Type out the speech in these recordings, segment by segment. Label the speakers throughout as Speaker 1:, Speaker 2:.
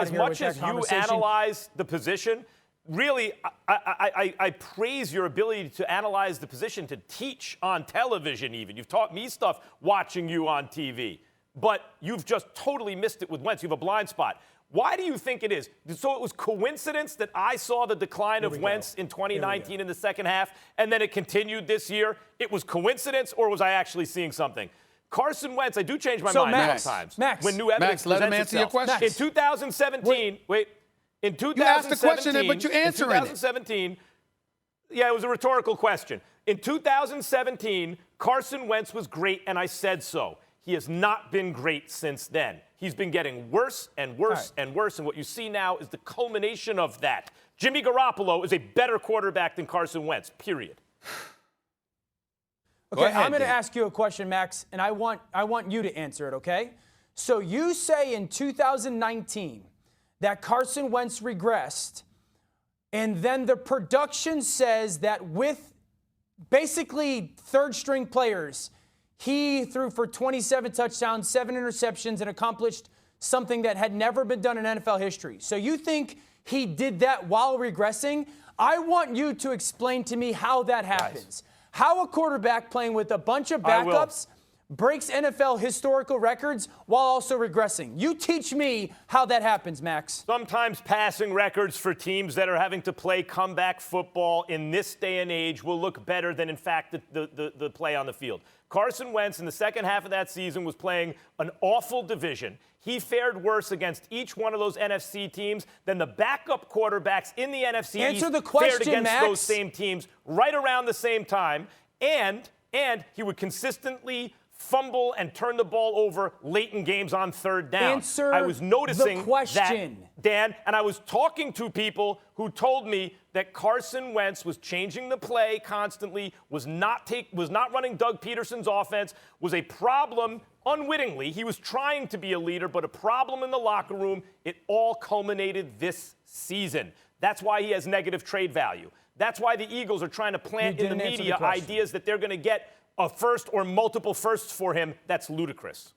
Speaker 1: As much as you analyze the position, really, I praise your ability to analyze the position, to teach on television even. You've taught me stuff watching you on TV. But you've just totally missed it with Wentz. You have a blind spot. Why do you think it is? So it was coincidence that I saw the decline of Wentz in 2019 in the second half, and then it continued this year? It was coincidence, or was I actually seeing something? Carson Wentz, I do change my mind sometimes.
Speaker 2: Max,
Speaker 1: when new evidence
Speaker 3: let him
Speaker 1: presents
Speaker 3: answer
Speaker 1: itself.
Speaker 3: your question.
Speaker 1: In 2017, in 2017,
Speaker 3: you asked the question, but you're answering
Speaker 1: in 2017, yeah, it was a rhetorical question. In 2017, Carson Wentz was great, and I said so. He has not been great since then. He's been getting worse and worse and worse, and what you see now is the culmination of that. Jimmy Garoppolo is a better quarterback than Carson Wentz, period.
Speaker 2: Okay, I'm going to ask you a question, Max, and I want you to answer it, okay? So you say in 2019 that Carson Wentz regressed, and then the production says that with basically third-string players, he threw for 27 touchdowns, 7 interceptions, and accomplished something that had never been done in NFL history. So you think he did that while regressing? I want you to explain to me how that happens. How a quarterback playing with a bunch of backups breaks NFL historical records while also regressing. You teach me how that happens, Max.
Speaker 1: Sometimes passing records for teams that are having to play comeback football in this day and age will look better than, in fact, the play on the field. Carson Wentz in the second half of that season was playing an awful division. He fared worse against each one of those NFC teams than the backup quarterbacks in the NFC East fared against those same teams right around the same time. And he would consistently fumble and turn the ball over late in games on third down. I was noticing that, Dan, and I was talking to people who told me that Carson Wentz was changing the play constantly, was not running Doug Peterson's offense, was a problem unwittingly. He was trying to be a leader, but a problem in the locker room. It all culminated this season. That's why he has negative trade value. That's why the Eagles are trying to plant in the media ideas that they're going to get a first or multiple firsts for him. That's ludicrous.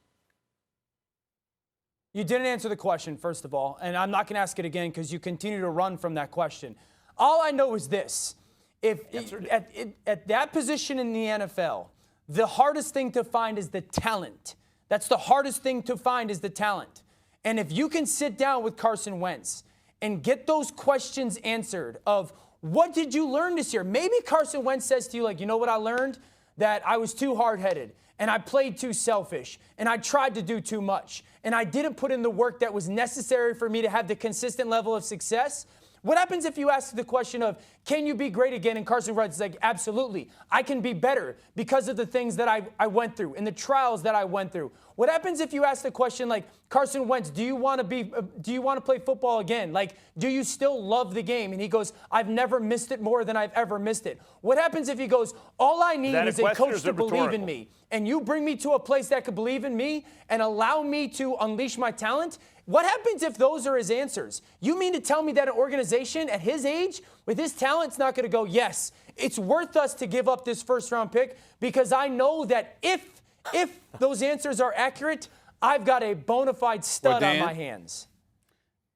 Speaker 2: You didn't answer the question, first of all, and I'm not going to ask it again because you continue to run from that question. All I know is this. At that position in the NFL, the hardest thing to find is the talent. That's the hardest thing to find is the talent. And if you can sit down with Carson Wentz and get those questions answered of what did you learn this year? Maybe Carson Wentz says to you, like, you know what I learned? That I was too hard-headed, and I played too selfish, and I tried to do too much, and I didn't put in the work that was necessary for me to have the consistent level of success. What happens if you ask the question of, can you be great again? And Carson Wentz is like, absolutely. I can be better because of the things that I went through and the trials that I went through. What happens if you ask the question like, Carson Wentz, do you want to play football again? Like, do you still love the game? And he goes, I've never missed it more than I've ever missed it. What happens if he goes, all I need is a coach to believe in me, and you bring me to a place that could believe in me and allow me to unleash my talent? What happens if those are his answers? You mean to tell me that an organization at his age, with his talent, is not going to go, yes, it's worth us to give up this first-round pick because I know that if those answers are accurate, I've got a bona fide stud on my hands.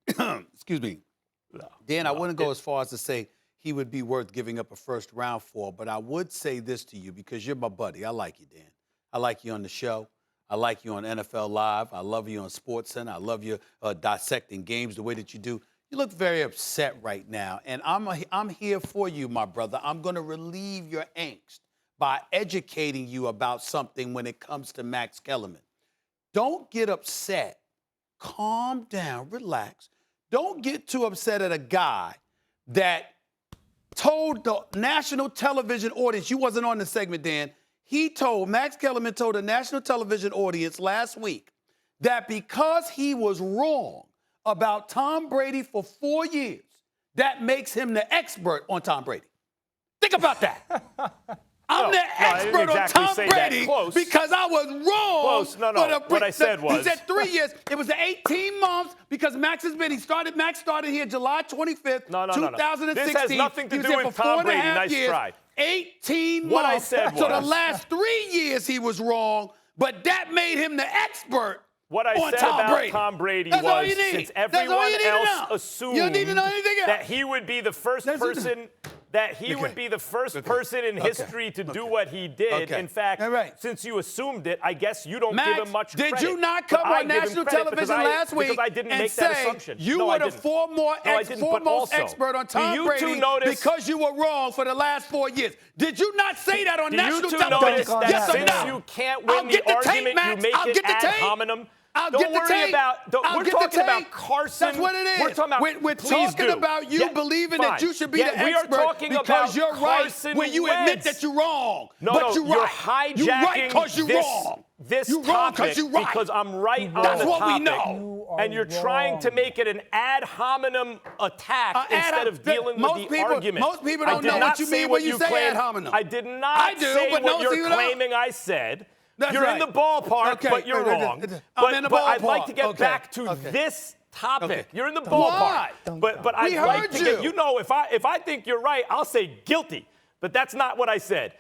Speaker 3: Excuse me. Dan, I wouldn't go as far as to say he would be worth giving up a first round for, but I would say this to you because you're my buddy. I like you, Dan. I like you on the show. I like you on NFL Live. I love you on SportsCenter. I love you dissecting games the way that you do. You look very upset right now, and I'm here for you, my brother. I'm going to relieve your angst by educating you about something when it comes to Max Kellerman. Don't get upset. Calm down. Relax. Don't get too upset at a guy that told the national television audience, you wasn't on the segment, Dan, Max Kellerman told the national television audience last week that because he was wrong about Tom Brady for 4 years, that makes him the expert on Tom Brady. Think about that. I'm the expert on Tom Brady because I was wrong.
Speaker 1: Close. No. What I said was.
Speaker 3: He said 3 years. It was the 18 months because Max started here July 25th, 2016.
Speaker 1: This has nothing to do with Tom Brady. Nice try.
Speaker 3: 18 months.
Speaker 1: What I said was.
Speaker 3: So the last 3 years he was wrong, but that made him the expert
Speaker 1: What I
Speaker 3: on
Speaker 1: said
Speaker 3: Tom
Speaker 1: about
Speaker 3: Brady.
Speaker 1: Tom Brady
Speaker 3: That's all
Speaker 1: was,
Speaker 3: you need.
Speaker 1: since
Speaker 3: That's all
Speaker 1: everyone
Speaker 3: you need to
Speaker 1: else
Speaker 3: know.
Speaker 1: assumed
Speaker 3: You don't need to know anything else.
Speaker 1: that he would be the first person in history to do what he did. In fact, since you assumed it, I guess you don't give him much credit.
Speaker 3: Did you not come on national television last week
Speaker 1: because I didn't
Speaker 3: and
Speaker 1: make
Speaker 3: say
Speaker 1: that assumption?
Speaker 3: you
Speaker 1: No,
Speaker 3: were
Speaker 1: I
Speaker 3: the
Speaker 1: didn't.
Speaker 3: foremost expert on Tom Brady because you were wrong for the last 4 years? Did you not say that on national television?
Speaker 1: Notice that
Speaker 3: yes or
Speaker 1: since
Speaker 3: no?
Speaker 1: you can't win the argument, you make it ad hominem? Don't worry about. We're talking about Carson.
Speaker 3: That's what it is.
Speaker 1: We're talking about.
Speaker 3: We're talking about you believing that you should be the
Speaker 1: we are
Speaker 3: expert
Speaker 1: talking
Speaker 3: because
Speaker 1: about
Speaker 3: you're
Speaker 1: Carson
Speaker 3: right when you
Speaker 1: Wentz.
Speaker 3: admit that you're wrong.
Speaker 1: No,
Speaker 3: but you're right.
Speaker 1: hijacking
Speaker 3: you're right because you're wrong.
Speaker 1: This
Speaker 3: you're wrong
Speaker 1: topic
Speaker 3: you're right.
Speaker 1: because I'm right on
Speaker 3: That's
Speaker 1: the
Speaker 3: what
Speaker 1: topic.
Speaker 3: we know.
Speaker 1: And you're trying to make it an ad hominem attack instead of dealing with the argument.
Speaker 3: Most people don't know what you mean when you say ad hominem.
Speaker 1: I did not say what you're claiming I said. You're in the ballpark, but you're wrong.
Speaker 3: I'm in the
Speaker 1: but
Speaker 3: ballpark.
Speaker 1: I'd like to get back to this topic. You're in the ballpark. But I'd like to get, if I think you're right, I'll say guilty. But that's not what I said.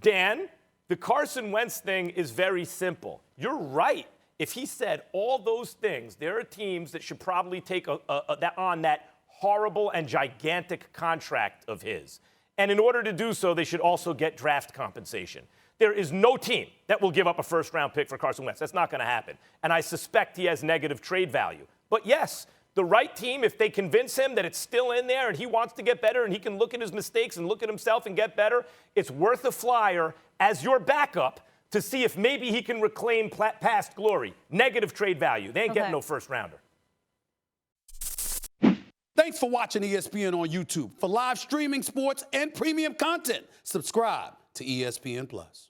Speaker 1: Dan, the Carson Wentz thing is very simple. You're right. If he said all those things, there are teams that should probably take on that horrible and gigantic contract of his. And in order to do so, they should also get draft compensation. There is no team that will give up a first-round pick for Carson Wentz. That's not going to happen. And I suspect he has negative trade value. But yes, the right team, if they convince him that it's still in there and he wants to get better and he can look at his mistakes and look at himself and get better, it's worth a flyer as your backup to see if maybe he can reclaim past glory. Negative trade value. They ain't getting no first-rounder.
Speaker 3: Thanks for watching ESPN on YouTube. For live streaming sports and premium content, subscribe to ESPN+.